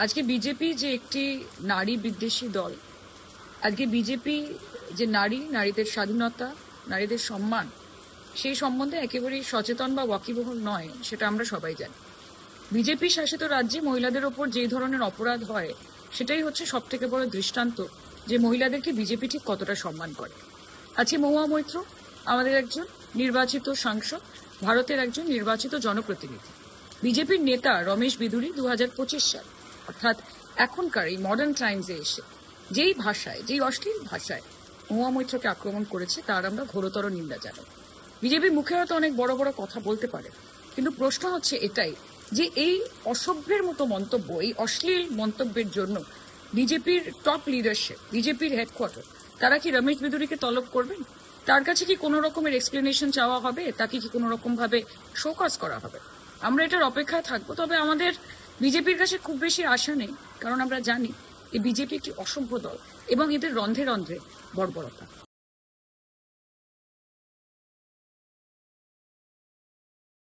আজকে বিজেপি যে একটি নারী বিদ্বেষী দল, আজকে বিজেপি যে নারীদের স্বাধীনতা, নারীদের সম্মান, সেই সম্বন্ধে একেবারেই সচেতন বা ওয়াকিবহল নয়, সেটা আমরা সবাই জানি। বিজেপি শাসিত রাজ্যে মহিলাদের ওপর যে ধরনের অপরাধ হয়, সেটাই হচ্ছে সব থেকে বড় দৃষ্টান্ত যে মহিলাদেরকে বিজেপি ঠিক কতটা সম্মান করে। আজকে মহুয়া মৈত্র আমাদের একজন নির্বাচিত সাংসদ, ভারতের একজন নির্বাচিত জনপ্রতিনিধি। বিজেপির নেতা রমেশ বিদুরি 2025 সাল, অর্থাৎ এখনকার এই মডার্ন টাইমসে এসে যেই ভাষায়, যেই অশ্লীল ভাষায় মহুয়া মৈত্রকে আক্রমণ করেছে, তার আমরা ঘোরতর নিন্দা জানাই। বিজেপি মুখে হয়তো অনেক বড় বড় কথা বলতে পারে, কিন্তু প্রশ্ন হচ্ছে এটাই যে এই অসভ্যের মতো মন্তব্য, এই অশ্লীল মন্তব্যের জন্য বিজেপির টপ লিডারশিপ, বিজেপির হেডকোয়ার্টার, তারা কি রমেশ বিদুরিকে তলব করবেন? তার কাছে কি কোনো রকমের এক্সপ্লেনেশন চাওয়া হবে? তাকে কি কোনো রকম ভাবে শোকজ করা হবে? আমরা এটার অপেক্ষায় থাকবো। তবে আমাদের বিজেপির কাছে খুব বেশি আশা নেই, কারণ আমরা জানি এই বিজেপি একটি অসভ্য দল এবং এদের রন্ধ্রে রন্ধ্রে বর্বরতা।